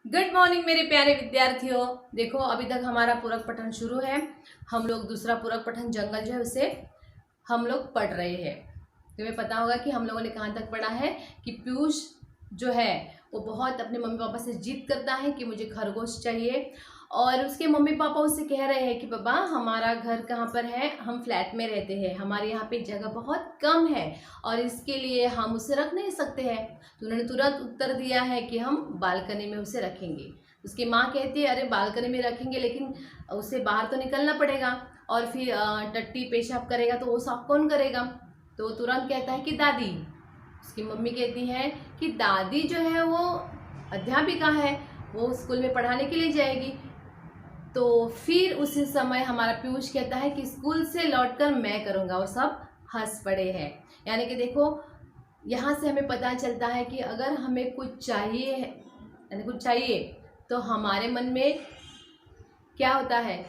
Good morning मेरे प्यारे विद्यार्थियों। देखो अभी तक हमारा पूरक पठन शुरू है। हम लोग दूसरा पूरक पठन जंगल जो है उसे हम लोग पढ़ रहे हैं। तुम्हें पता होगा कि हम लोगों ने कहाँ तक पढ़ा है कि पीयूष जो है वो बहुत अपने मम्मी पापा से जिद करता है कि मुझे खरगोश चाहिए, और उसके मम्मी पापा उससे कह रहे हैं कि पापा हमारा घर कहाँ पर है, हम फ्लैट में रहते हैं, हमारे यहाँ पे जगह बहुत कम है और इसके लिए हम उसे रख नहीं सकते हैं। तो उन्होंने तुरंत उत्तर दिया है कि हम बालकनी में उसे रखेंगे। उसकी माँ कहती है अरे बालकनी में रखेंगे लेकिन उसे बाहर तो निकलना पड़ेगा और फिर टट्टी पेशाब करेगा तो वो साफ कौन करेगा। तो वो तुरंत कहता है कि दादी। उसकी मम्मी कहती है कि दादी जो है वो अध्यापिका है, वो स्कूल में पढ़ाने के लिए जाएगी। तो फिर उसी समय हमारा पीयूष कहता है कि स्कूल से लौटकर मैं करूँगा, और सब हंस पड़े हैं। यानी कि देखो यहाँ से हमें पता चलता है कि अगर हमें कुछ चाहिए यानी कुछ चाहिए तो हमारे मन में क्या होता है,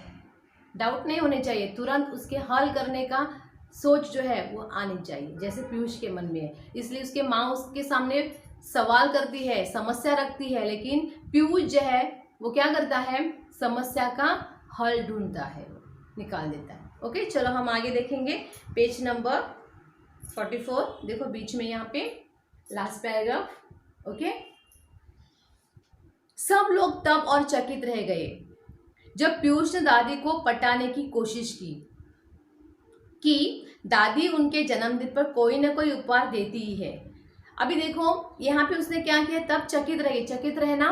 डाउट नहीं होने चाहिए, तुरंत उसके हल करने का सोच जो है वो आनी चाहिए, जैसे पीयूष के मन में है। इसलिए उसके माँ उसके सामने सवाल करती है, समस्या रखती है, लेकिन पीयूष जो है वो क्या करता है, समस्या का हल ढूंढता है, निकाल देता है। ओके चलो हम आगे देखेंगे पेज नंबर 44। देखो बीच में यहाँ पे लास्ट पैराग्राफ। ओके, सब लोग तब और चकित रह गए जब पीयूष ने दादी को पटाने की कोशिश की कि दादी उनके जन्मदिन पर कोई ना कोई उपहार देती ही है। अभी देखो यहाँ पे उसने क्या किया, तब चकित रहे, चकित रहना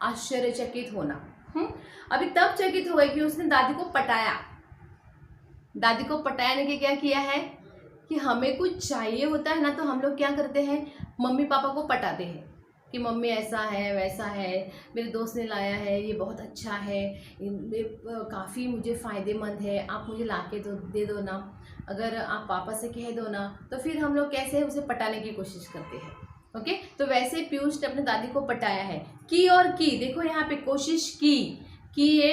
आश्चर्यचकित होना। अभी तब चकित हो गई कि उसने दादी को पटाया। दादी को पटाने के क्या किया है कि हमें कुछ चाहिए होता है ना, तो हम लोग क्या करते हैं, मम्मी पापा को पटाते हैं कि मम्मी ऐसा है वैसा है, मेरे दोस्त ने लाया है, ये बहुत अच्छा है, काफ़ी मुझे फ़ायदेमंद है, आप मुझे ला के दे दो ना, अगर आप पापा से कह दो ना। तो फिर हम लोग कैसे उसे पटाने की कोशिश करते हैं। ओके, तो वैसे पीयूष ने अपने दादी को पटाया है। की और की, देखो यहाँ पे कोशिश की ये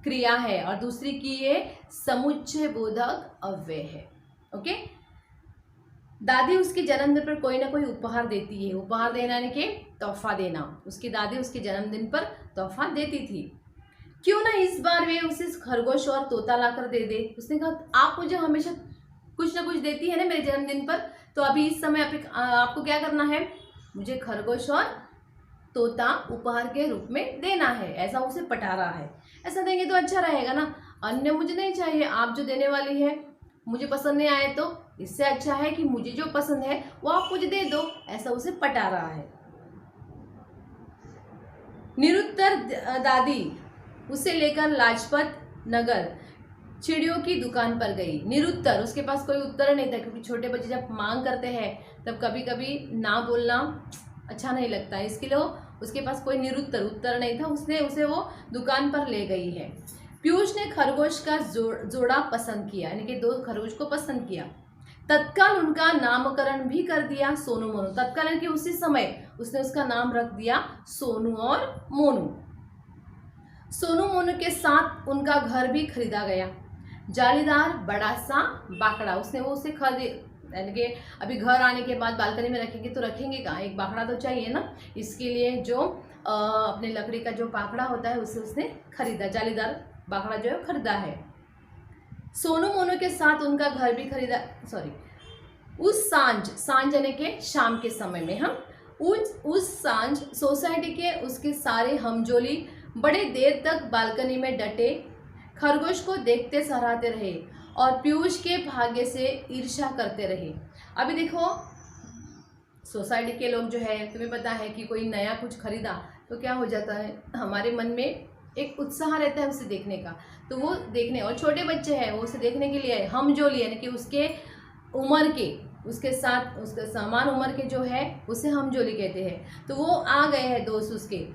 क्रिया है और दूसरी की ये समुच्चय बोधक अव्यय है। ओके, दादी उसके जन्मदिन पर कोई ना कोई उपहार देती है। उपहार देना यानी कि तोहफा देना। उसकी दादी उसके जन्मदिन पर तोहफा देती थी। क्यों ना इस बार वे उसे खरगोश और तोता लाकर दे दे। उसने कहा आप मुझे हमेशा कुछ ना कुछ देती है ना मेरे जन्मदिन पर, तो अभी इस समय आपको क्या करना है, मुझे खरगोश और तोता उपहार के रूप में देना है। ऐसा उसे पटा रहा है। ऐसा देंगे तो अच्छा रहेगा ना, अन्य मुझे नहीं चाहिए, आप जो देने वाली है मुझे पसंद नहीं आए तो इससे अच्छा है कि मुझे जो पसंद है वो आप मुझे दे दो। ऐसा उसे पटा रहा है। निरुत्तर दादी उसे लेकर लाजपत नगर चिड़ियों की दुकान पर गई। निरुत्तर, उसके पास कोई उत्तर नहीं था, क्योंकि छोटे बच्चे जब मांग करते हैं तब कभी कभी ना बोलना अच्छा नहीं लगता है, इसके लिए उसके पास कोई निरुत्तर उत्तर नहीं था। उसने उसे वो दुकान पर ले गई है। पीयूष ने खरगोश का जोड़ा पसंद किया, यानी कि दो खरगोश को पसंद किया। तत्काल उनका नामकरण भी कर दिया सोनू मोनू। तत्काल यानी कि उसी समय उसने उसका नाम रख दिया सोनू और मोनू। सोनू मोनू के साथ उनका घर भी खरीदा गया। जालीदार बड़ा सा बाकड़ा, उसने वो उसे खरीद, यानी कि अभी घर आने के बाद बालकनी में रखेंगे तो रखेंगे कहाँ, एक बाकड़ा तो चाहिए ना, इसके लिए जो अपने लकड़ी का जो बाकड़ा होता है उसे उसने खरीदा, जालीदार बाकड़ा जो है खरीदा है। सोनू मोनू के साथ उनका घर भी खरीदा, उस सांझ यानी के शाम के समय में हम उस सांझ सोसाइटी के उसके सारे हमजोली बड़े देर तक बालकनी में डटे खरगोश को देखते सराहते रहे और पीयूष के भाग्य से ईर्ष्या करते रहे। अभी देखो सोसाइटी के लोग जो है, तुम्हें पता है कि कोई नया कुछ खरीदा तो क्या हो जाता है, हमारे मन में एक उत्साह रहता है उसे देखने का, तो वो देखने, और छोटे बच्चे हैं वो उसे देखने के लिए हम जो लिए, यानी कि उसके उम्र के, उसके साथ उसके समान उम्र के जो है उसे हम जोली कहते हैं। तो वो आ गए हैं दोस्त उसके,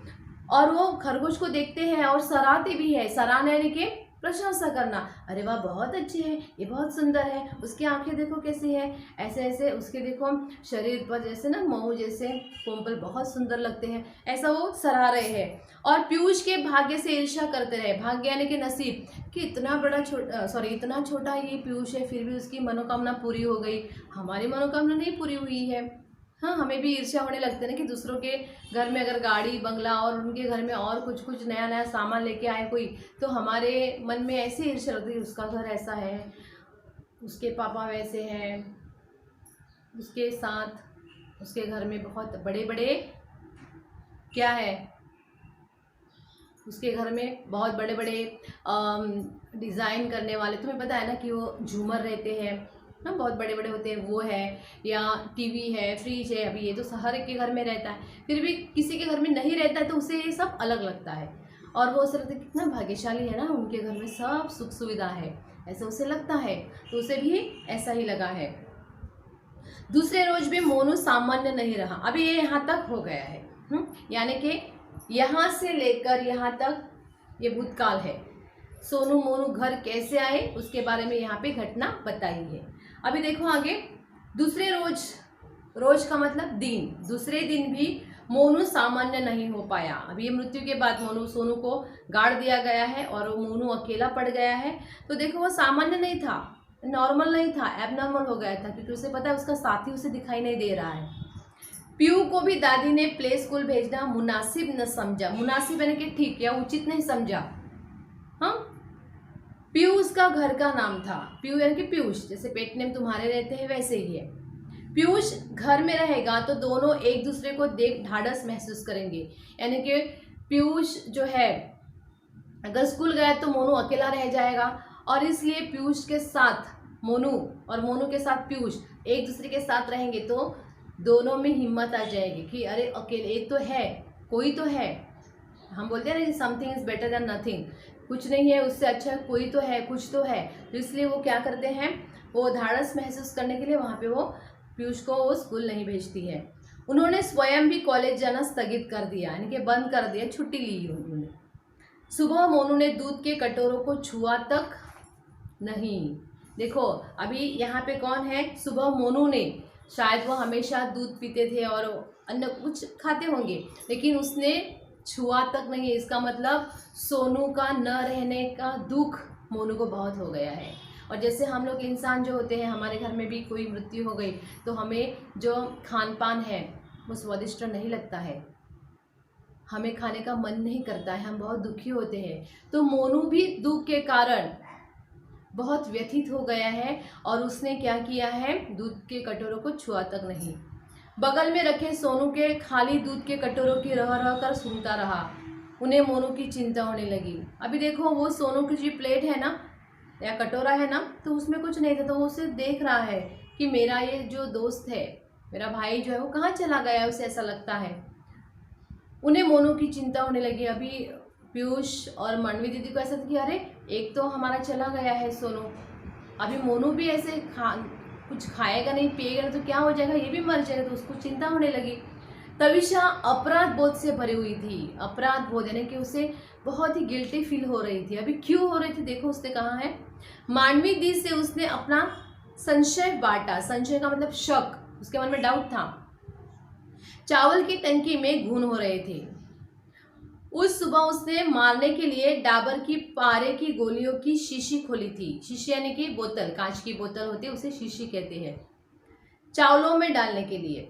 और वो खरगोश को देखते हैं और सराहते भी है। सराहना यानी कि प्रशंसा करना, अरे वाह बहुत अच्छी है, ये बहुत सुंदर है, उसकी आंखें देखो कैसी है, ऐसे ऐसे उसके देखो शरीर पर जैसे ना मऊ जैसे कोम्पल बहुत सुंदर लगते हैं, ऐसा वो सराह रहे हैं। और पीयूष के भाग्य से ईर्ष्या करते रहे। भाग्य यानी कि नसीब, कि इतना इतना छोटा ये पीयूष है फिर भी उसकी मनोकामना पूरी हो गई, हमारी मनोकामना नहीं पूरी हुई है। हाँ, हमें भी ईर्ष्या होने लगती है ना कि दूसरों के घर में अगर गाड़ी बंगला और उनके घर में और कुछ कुछ नया नया सामान लेके आए कोई, तो हमारे मन में ऐसी ईर्ष्या होती है, उसका घर ऐसा है, उसके पापा वैसे हैं, उसके साथ उसके घर में बहुत बड़े बड़े क्या है, उसके घर में बहुत बड़े बड़े डिज़ाइन करने वाले, तुम्हें पता है ना कि वो झूमर रहते हैं ना, बहुत बड़े बड़े होते हैं, वो है, या टीवी है, फ्रिज है। अभी ये तो हर एक के घर में रहता है, फिर भी किसी के घर में नहीं रहता है तो उसे ये सब अलग लगता है, और वो उसे लगता है कितना भाग्यशाली है ना, उनके घर में सब सुख सुविधा है, ऐसा उसे लगता है, तो उसे भी ऐसा ही लगा है। दूसरे रोज भी मोनू सामान्य नहीं रहा। अभी ये यहाँ तक हो गया है, यानी कि यहाँ से लेकर यहाँ तक ये भूतकाल है। सोनू मोनू घर कैसे आए उसके बारे में यहाँ पे घटना बताई है। अभी देखो आगे, दूसरे रोज, रोज का मतलब दिन, दूसरे दिन भी मोनू सामान्य नहीं हो पाया। अभी ये मृत्यु के बाद सोनू को गाड़ दिया गया है और वो मोनू अकेला पड़ गया है, तो देखो वो सामान्य नहीं था, नॉर्मल नहीं था, एबनॉर्मल हो गया था, क्योंकि उसे पता है उसका साथी उसे दिखाई नहीं दे रहा है। पीयू को भी दादी ने प्ले स्कूल भेजना मुनासिब न समझा। मुनासिब यानी कि ठीक या उचित नहीं समझा। हाँ, पीयू उसका घर का नाम था। पीयू यानी कि पीयूष, जैसे पेट नेम तुम्हारे रहते हैं वैसे ही है। पीयूष घर में रहेगा तो दोनों एक दूसरे को देख ढाढ़स महसूस करेंगे, यानी कि पीयूष जो है अगर स्कूल गया तो मोनू अकेला रह जाएगा, और इसलिए पीयूष के साथ मोनू और मोनू के साथ पीयूष एक दूसरे के साथ रहेंगे तो दोनों में हिम्मत आ जाएगी कि अरे अकेले एक तो है, कोई तो है। हम बोलते हैं ना कि something is better than nothing, कुछ नहीं है उससे अच्छा कोई तो है, कुछ तो है। तो इसलिए वो क्या करते हैं, वो ढाढ़स महसूस करने के लिए वहाँ पे वो पीयूष को वो स्कूल नहीं भेजती है। उन्होंने स्वयं भी कॉलेज जाना स्थगित कर दिया, यानी कि बंद कर दिया, छुट्टी ली उन्होंने। सुबह मोनू ने दूध के कटोरों को छुआ तक नहीं। देखो अभी यहाँ पे कौन है, सुबह मोनू ने, शायद वो हमेशा दूध पीते थे और अन्य कुछ खाते होंगे, लेकिन उसने छुआ तक नहीं है। इसका मतलब सोनू का न रहने का दुख मोनू को बहुत हो गया है। और जैसे हम लोग इंसान जो होते हैं, हमारे घर में भी कोई मृत्यु हो गई तो हमें जो खान पान है वो स्वादिष्ट नहीं लगता है, हमें खाने का मन नहीं करता है, हम बहुत दुखी होते हैं। तो मोनू भी दुख के कारण बहुत व्यथित हो गया है और उसने क्या किया है, दूध के कटोरों को छुआ तक नहीं। बगल में रखे सोनू के खाली दूध के कटोरों की रह रह कर सुनता रहा। उन्हें मोनू की चिंता होने लगी। अभी देखो वो सोनू की जो प्लेट है ना या कटोरा है ना, तो उसमें कुछ नहीं था, तो वो उसे देख रहा है कि मेरा ये जो दोस्त है, मेरा भाई जो है वो कहाँ चला गया, उसे ऐसा लगता है। उन्हें मोनू की चिंता होने लगी। अभी पीयूष और मानवी दीदी को ऐसा था कि अरे एक तो हमारा चला गया है सोनू, अभी मोनू भी ऐसे कुछ खाएगा नहीं पिएगा नहीं तो क्या हो जाएगा, ये भी मर जाएगा, तो उसको चिंता होने लगी। तविशा अपराध बोध से भरी हुई थी। अपराध बोध यानी कि उसे बहुत ही गिल्टी फील हो रही थी। अभी क्यों हो रही थी, देखो उसने कहा है, मानवी दी से उसने अपना संशय बांटा। संशय का मतलब शक, उसके मन में डाउट था। चावल की टंकी में घून हो रहे थे। उस सुबह उसने मारने के लिए डाबर की पारे की गोलियों की शीशी खोली थी। शीशी यानी कि बोतल, कांच की बोतल होती है, उसे शीशी कहते हैं, चावलों में डालने के लिए।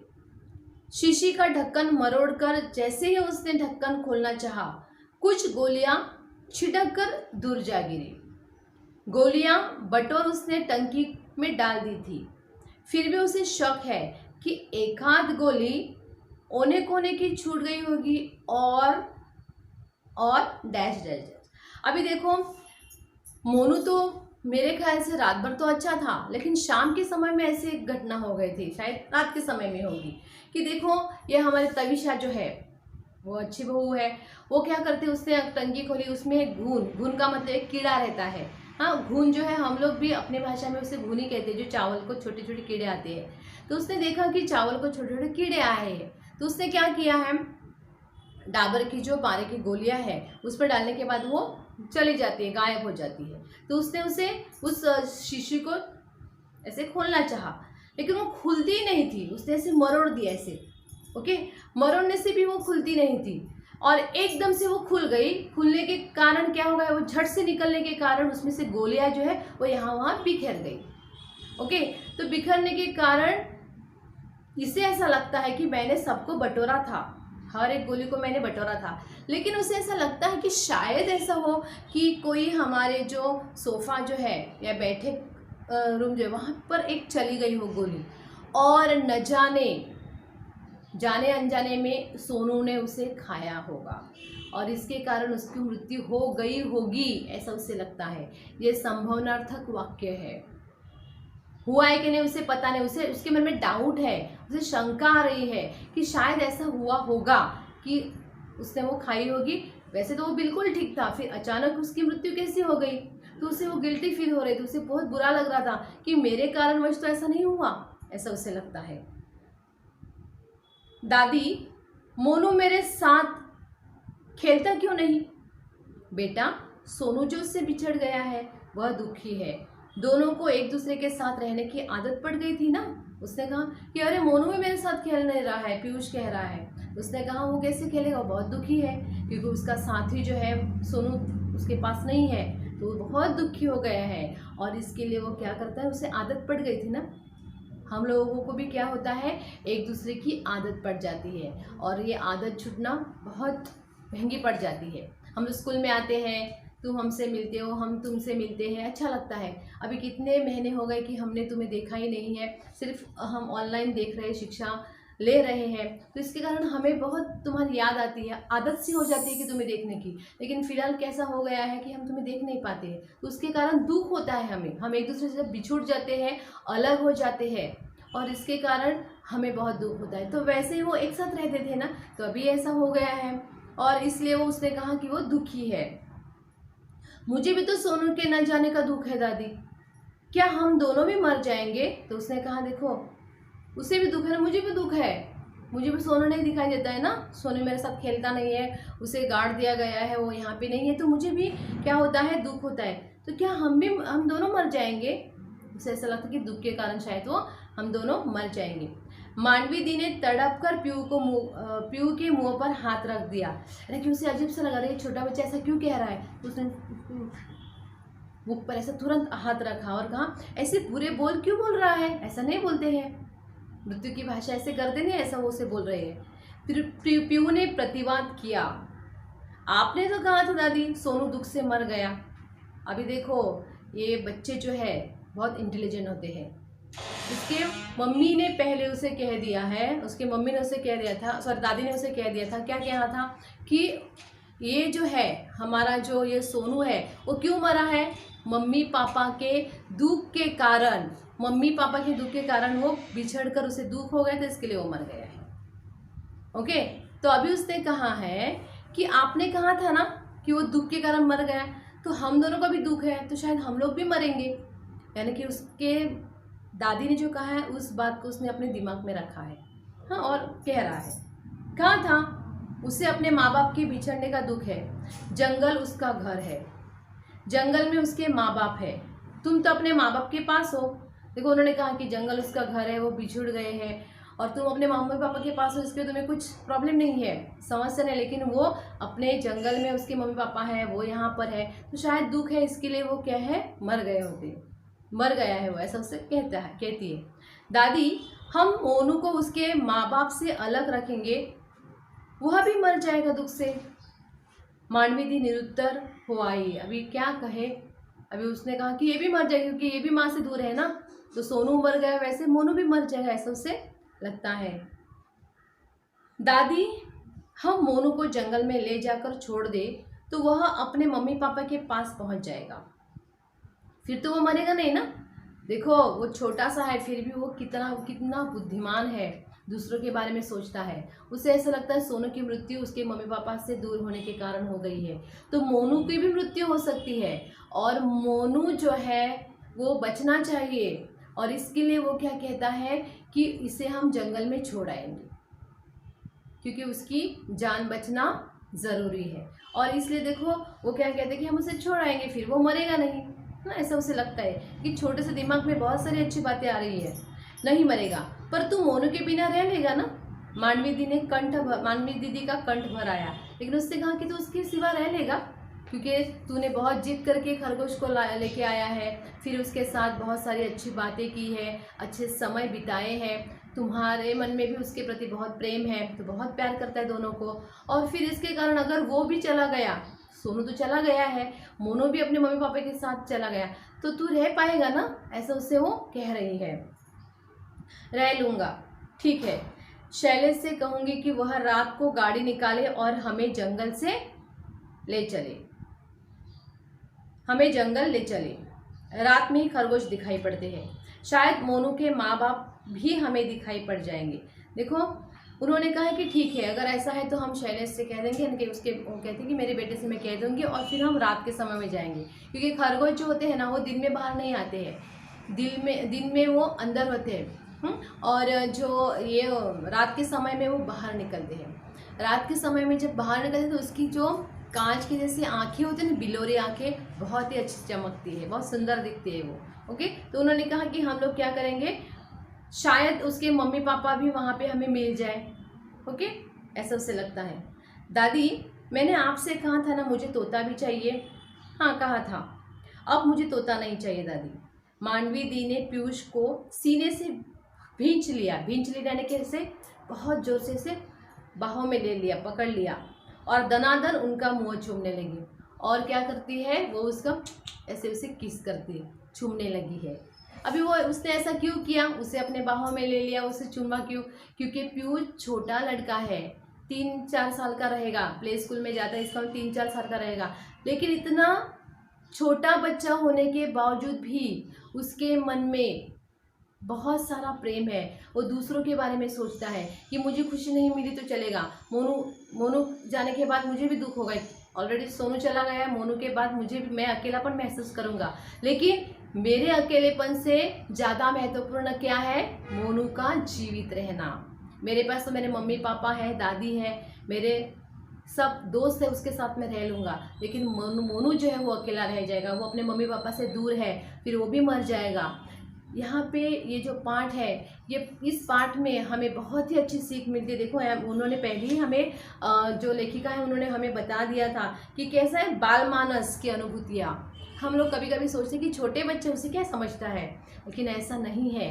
शीशी का ढक्कन मरोड़कर जैसे ही उसने ढक्कन खोलना चाहा, कुछ गोलियां छिटक कर दूर जा गिरी। गोलियां बटोर उसने टंकी में डाल दी थी। फिर भी उसे शक है कि एक आध गोली ओने कोने की छूट गई होगी और डैश डैश डैश। अभी देखो मोनू तो मेरे ख्याल से रात भर तो अच्छा था, लेकिन शाम के समय में ऐसे एक घटना हो गई थी, शायद रात के समय में होगी, कि देखो ये हमारे तविशा जो है वो अच्छी बहू है, वो क्या करती है, उसने टंकी खोली, उसमें एक घून का मतलब एक कीड़ा रहता है। हाँ, घून जो है हम लोग भी अपने भाषा में उसे घून ही कहते हैं, जो चावल को छोटे छोटे कीड़े आते हैं। तो उसने देखा कि चावल को छोटे छोटे कीड़े आए हैं, तो उसने क्या किया है, डाबर की जो पारे की गोलियां है उस पर डालने के बाद वो चली जाती है, गायब हो जाती है। तो उसने उसे उस शीशी को ऐसे खोलना चाहा, लेकिन वो खुलती ही नहीं थी। उसने ऐसे मरोड़ दिया ऐसे, ओके, मरोड़ने से भी वो खुलती नहीं थी, और एकदम से वो खुल गई। खुलने के कारण क्या हो गया, वो झट से निकलने के कारण उसमें से गोलियां जो है वो यहाँ वहाँ बिखर गई। ओके, तो बिखरने के कारण इसे ऐसा लगता है कि मैंने सबको बटोरा था, हर एक गोली को मैंने बटोरा था, लेकिन उसे ऐसा लगता है कि शायद ऐसा हो कि कोई हमारे जो सोफ़ा जो है या बैठे रूम जो है वहाँ पर एक चली गई हो गोली, और न जाने अनजाने में सोनू ने उसे खाया होगा और इसके कारण उसकी मृत्यु हो गई होगी, ऐसा उसे लगता है। ये संभावनार्थक वाक्य है। हुआ है कि नहीं उसे पता नहीं, उसे उसके मन में डाउट है, उसे शंका आ रही है कि शायद ऐसा हुआ होगा कि उसने वो खाई होगी। वैसे तो वो बिल्कुल ठीक था, फिर अचानक उसकी मृत्यु कैसी हो गई, तो उसे वो गिल्टी फील हो रही थी, उसे बहुत बुरा लग रहा था कि मेरे कारणवश तो ऐसा नहीं हुआ, ऐसा उसे लगता है। दादी, मोनू मेरे साथ खेलता क्यों नहीं? बेटा, सोनू जो उससे बिछड़ गया है वह दुखी है, दोनों को एक दूसरे के साथ रहने की आदत पड़ गई थी ना। उसने कहा कि अरे मोनू भी मेरे साथ खेल नहीं रहा है, पीयूष कह रहा है। उसने कहा वो कैसे खेलेगा, वो बहुत दुखी है क्योंकि उसका साथी जो है सोनू उसके पास नहीं है, तो वो बहुत दुखी हो गया है। और इसके लिए वो क्या करता है, उसे आदत पड़ गई थी ना। हम लोगों को भी क्या होता है, एक दूसरे की आदत पड़ जाती है और ये आदत छूटना बहुत महंगी पड़ जाती है। हम स्कूल में आते हैं, तुम हमसे मिलते हो, हम तुमसे मिलते हैं, अच्छा लगता है। अभी कितने महीने हो गए कि हमने तुम्हें देखा ही नहीं है, सिर्फ हम ऑनलाइन देख रहे, शिक्षा ले रहे हैं, तो इसके कारण हमें बहुत तुम्हारी याद आती है, आदत सी हो जाती है कि तुम्हें देखने की। लेकिन फिलहाल कैसा हो गया है कि हम तुम्हें देख नहीं पाते हैं, तो उसके कारण दुख होता है हमें। हम एक दूसरे से बिछुड़ जाते हैं, अलग हो जाते हैं और इसके कारण हमें बहुत दुख होता है। तो वैसे ही वो एक साथ रहते थे ना, तो अभी ऐसा हो गया है और इसलिए वो उसने कहा कि वो दुखी है। मुझे भी तो सोनू के न जाने का दुख है दादी, क्या हम दोनों भी मर जाएंगे? तो उसने कहा देखो, उसे भी दुख है ना, मुझे भी दुख है, मुझे भी सोनू नहीं दिखाई देता है ना, सोनू मेरे साथ खेलता नहीं है, उसे गाड़ दिया गया है, वो यहाँ पे नहीं है, तो मुझे भी क्या होता है, दुख होता है। तो क्या हम दोनों मर जाएंगे? उसे ऐसा लगता है कि दुख के कारण शायद वो हम दोनों मर जाएंगे। मांडवी दी ने तड़प कर पीयू के मुंह पर हाथ रख दिया। अरे क्यों, उसे अजीब सा लगा रहा है, छोटा बच्चा ऐसा क्यों कह रहा है। उसने मुख पर ऐसा तुरंत हाथ रखा और कहा, ऐसे पूरे बोल क्यों बोल रहा है, ऐसा नहीं बोलते हैं, मृत्यु की भाषा ऐसे करते नहीं, ऐसा वो उसे बोल रहे हैं। फिर पीयू ने प्रतिवाद किया, आपने तो कहा था दादी सोनू दुख से मर गया। अभी देखो, ये बच्चे जो है बहुत इंटेलिजेंट होते हैं। उसके मम्मी ने पहले उसे कह दिया है, उसके मम्मी ने उसे कह दिया था, सॉरी दादी ने उसे कह दिया था, क्या कहा था कि ये जो है हमारा जो ये सोनू है वो क्यों मरा है, मम्मी पापा के दुख के कारण, मम्मी पापा के दुख के कारण वो बिछड़कर उसे दुख हो गया था, इसके लिए वो मर गया है। ओके, तो अभी उसने कहा है कि आपने कहा था ना कि वो दुख के कारण मर गया, तो हम दोनों का भी दुख है, तो शायद हम लोग भी मरेंगे। यानी कि उसके दादी ने जो कहा है उस बात को उसने अपने दिमाग में रखा है। हाँ, और कह रहा है, कहा था उसे अपने माँ बाप के बिछड़ने का दुख है, जंगल उसका घर है, जंगल में उसके माँ बाप है, तुम तो अपने माँ बाप के पास हो। देखो, उन्होंने कहा कि जंगल उसका घर है, वो बिछुड़ गए हैं और तुम अपने मम्मी पापा के पास हो, इसके तुम्हें कुछ प्रॉब्लम नहीं है, समस्या नहीं, लेकिन वो अपने जंगल में उसके मम्मी पापा हैं, वो यहाँ पर है, तो शायद दुख है, इसके लिए वो क्या है, मर गए होते, मर गया है वो, ऐसा उससे कहती है। दादी, हम मोनू को उसके माँ बाप से अलग रखेंगे, वह भी मर जाएगा दुख से। मांडवी दी निरुत्तर हो आई, अभी क्या कहे। अभी उसने कहा कि ये भी मर जाएगा क्योंकि ये भी माँ से दूर है ना, तो सोनू मर गया वैसे मोनू भी मर जाएगा, ऐसा उसे लगता है। दादी, हम मोनू को जंगल में ले जाकर छोड़ दे तो वह अपने मम्मी पापा के पास पहुंच जाएगा, फिर तो वो मरेगा नहीं ना। देखो, वो छोटा सा है, फिर भी वो कितना बुद्धिमान है, दूसरों के बारे में सोचता है। उसे ऐसा लगता है सोनू की मृत्यु उसके मम्मी पापा से दूर होने के कारण हो गई है, तो मोनू की भी मृत्यु हो सकती है और मोनू जो है वो बचना चाहिए, और इसके लिए वो क्या कहता है कि इसे हम जंगल में छोड़ आएंगे क्योंकि उसकी जान बचना ज़रूरी है। और इसलिए देखो वो क्या कहते हैं कि हम उसे छोड़ आएंगे, फिर वो मरेगा नहीं ना, ऐसा उसे लगता है कि छोटे से दिमाग में बहुत सारी अच्छी बातें आ रही है, नहीं मरेगा, पर तू मोनू के बिना रह लेगा ना। मांडवी दीदी का कंठ भर आया, लेकिन उससे कहा कि तू उसके सिवा रह लेगा क्योंकि तूने बहुत जिद करके खरगोश को लेके आया है, फिर उसके साथ बहुत सारी अच्छी बातें की है, अच्छे समय बिताए हैं, तुम्हारे मन में भी उसके प्रति बहुत प्रेम है, तो बहुत प्यार करता है दोनों को। और फिर इसके कारण अगर वो भी चला गया, सोनू तो चला गया है, मोनू भी अपने मम्मी पापा के साथ चला गया, तो तू रह पाएगा ना, ऐसा उससे वो कह रही है। रह लूँगा, ठीक है। शैलेश से कहूँगी कि वह रात को गाड़ी निकाले और हमें जंगल से ले चले, हमें जंगल ले चले। रात में ही खरगोश दिखाई पड़ते हैं, शायद मोनू के माँ बाप भी हमें दिखाई पड़ जाएंगे। देखो उन्होंने कहा है कि ठीक है, अगर ऐसा है तो हम शैलेश से कह देंगे, उनके उसके वो कहते हैं कि मेरे बेटे से मैं कह दूंगी, और फिर हम रात के समय में जाएंगे, क्योंकि खरगोश जो होते हैं ना वो दिन में बाहर नहीं आते हैं, दिन में वो अंदर होते हैं, और जो ये रात के समय में वो बाहर निकलते हैं। रात के समय में जब बाहर निकलते हैं तो उसकी जो कांच की जैसी आंखें होती है ना, बिलोरी आंखें, बहुत ही अच्छी चमकती है, बहुत सुंदर दिखती है वो। ओके, तो उन्होंने कहा कि हम लोग क्या करेंगे, शायद उसके मम्मी पापा भी वहाँ पे हमें मिल जाए। ओके, ऐसा उसे लगता है। दादी मैंने आपसे कहा था ना मुझे तोता भी चाहिए। हाँ कहा था, अब मुझे तोता नहीं चाहिए दादी। मांडवी दी ने पीयूष को सीने से भींच लिया, यानी कैसे, बहुत जोर से बाहों में ले लिया, पकड़ लिया, और दनादन उनका मुंह चूमने लगी। और क्या करती है वो, उसका ऐसे उसे किस करती है, छूमने लगी है। अभी वो उसने ऐसा क्यों किया, उसे अपने बाहों में ले लिया, उसे चूमा क्यों, क्योंकि पीयूष छोटा लड़का है, 3-4 साल का रहेगा, प्ले स्कूल में जाता है, इसका 3-4 साल का रहेगा, लेकिन इतना छोटा बच्चा होने के बावजूद भी उसके मन में बहुत सारा प्रेम है। वो दूसरों के बारे में सोचता है कि मुझे खुशी नहीं मिली तो चलेगा, मोनू जाने के बाद मुझे भी दुख होगा, ऑलरेडी सोनू चला गया, मोनू के बाद मैं अकेलापन महसूस करूँगा, लेकिन मेरे अकेलेपन से ज़्यादा महत्वपूर्ण क्या है, मोनू का जीवित रहना। मेरे पास तो मेरे मम्मी पापा है, दादी है, मेरे सब दोस्त है, उसके साथ मैं रह लूँगा, लेकिन मोनू जो है वो अकेला रह जाएगा, वो अपने मम्मी पापा से दूर है, फिर वो भी मर जाएगा। यहाँ पे ये जो पाठ है, ये इस पाठ में हमें बहुत ही अच्छी सीख मिलती है। देखो उन्होंने पहले ही हमें जो लेखिका है उन्होंने हमें बता दिया था कि कैसा है बाल मानस की अनुभूतियाँ। हम लोग कभी कभी सोचते हैं कि छोटे बच्चे उसे क्या समझता है, लेकिन ऐसा नहीं है।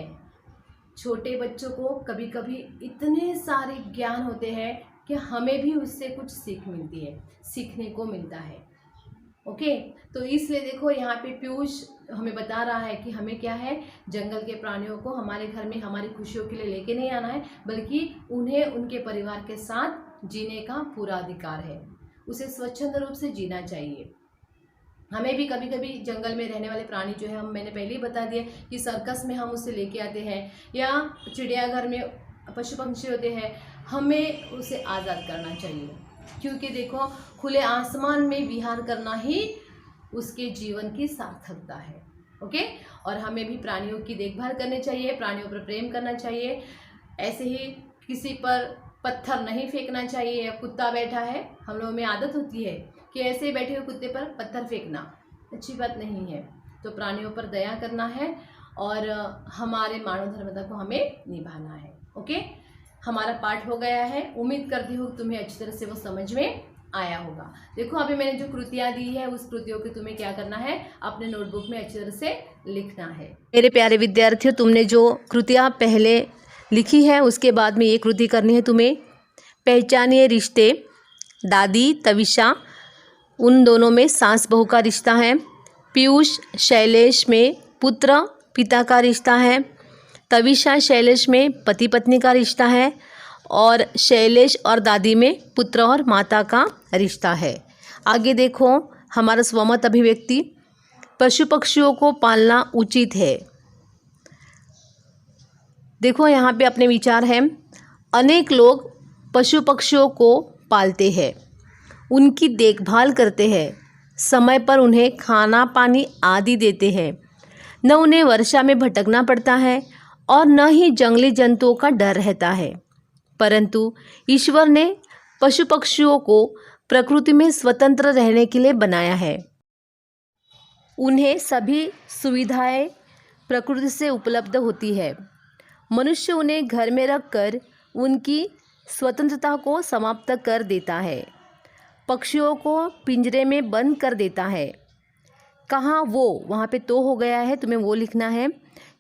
छोटे बच्चों को कभी कभी इतने सारे ज्ञान होते हैं कि हमें भी उससे कुछ सीख मिलती है, सीखने को मिलता है। ओके, तो इसलिए देखो यहाँ पे पीयूष हमें बता रहा है कि हमें क्या है, जंगल के प्राणियों को हमारे घर में हमारी खुशियों के लिए लेके नहीं आना है, बल्कि उन्हें उनके परिवार के साथ जीने का पूरा अधिकार है। उसे स्वच्छंद रूप से जीना चाहिए। हमें भी कभी कभी जंगल में रहने वाले प्राणी जो है, मैंने पहले ही बता दिया कि सर्कस में हम उसे लेके आते हैं, या चिड़ियाघर में पशु पक्षी होते हैं, हमें उसे आज़ाद करना चाहिए, क्योंकि देखो खुले आसमान में विहार करना ही उसके जीवन की सार्थकता है। ओके, और हमें भी प्राणियों की देखभाल करनी चाहिए, प्राणियों पर प्रेम करना चाहिए। ऐसे ही किसी पर पत्थर नहीं फेंकना चाहिए। कुत्ता बैठा है, हम लोगों में आदत होती है कि ऐसे ही बैठे हुए कुत्ते पर पत्थर फेंकना अच्छी बात नहीं है। तो प्राणियों पर दया करना है और हमारे मानव धर्मता को हमें निभाना है। ओके, हमारा पाठ हो गया है। उम्मीद करती हूँ तुम्हें अच्छी तरह से वो समझ में आया होगा। देखो अभी मैंने जो कृतियाँ दी है उस कृतियों की तुम्हें क्या करना है, अपने नोटबुक में अच्छी तरह से लिखना है। मेरे प्यारे विद्यार्थियों, तुमने जो कृतियाँ पहले लिखी है उसके बाद में ये कृति करनी है तुम्हें। पहचानिए रिश्ते। दादी तविशा, उन दोनों में सास बहू का रिश्ता है। पीयूष शैलेश में पुत्र पिता का रिश्ता है। तविशा शैलेश में पति पत्नी का रिश्ता है। और शैलेश और दादी में पुत्र और माता का रिश्ता है। आगे देखो हमारा स्वमत अभिव्यक्ति। पशु पक्षियों को पालना उचित है। देखो यहाँ पे अपने विचार हैं। अनेक लोग पशु पक्षियों को पालते हैं, उनकी देखभाल करते हैं, समय पर उन्हें खाना पानी आदि देते हैं। न उन्हें वर्षा में भटकना पड़ता है और न ही जंगली जंतुओं का डर रहता है। परंतु ईश्वर ने पशु पक्षियों को प्रकृति में स्वतंत्र रहने के लिए बनाया है। उन्हें सभी सुविधाएं प्रकृति से उपलब्ध होती है। मनुष्य उन्हें घर में रखकर उनकी स्वतंत्रता को समाप्त कर देता है। पक्षियों को पिंजरे में बंद कर देता है। कहाँ वो, वहाँ पे तो हो गया है, तुम्हें वो लिखना है।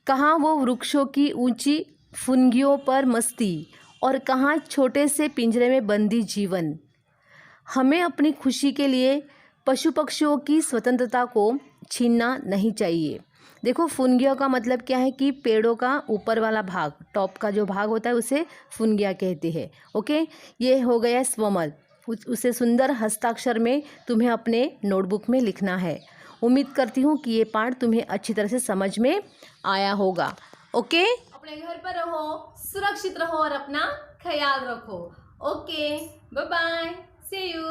कहाँ वो वृक्षों की ऊंची फुनगियों पर मस्ती और कहाँ छोटे से पिंजरे में बंदी जीवन। हमें अपनी खुशी के लिए पशु पक्षियों की स्वतंत्रता को छीनना नहीं चाहिए। देखो, फुनगियों का मतलब क्या है कि पेड़ों का ऊपर वाला भाग, टॉप का जो भाग होता है उसे फुनगिया कहते हैं। ओके, ये हो गया स्वमल। उसे सुंदर हस्ताक्षर में तुम्हें अपने नोटबुक में लिखना है। उम्मीद करती हूँ कि ये पाठ तुम्हें अच्छी तरह से समझ में आया होगा। ओके, अपने घर पर रहो, सुरक्षित रहो और अपना ख्याल रखो। Okay, bye bye, see you.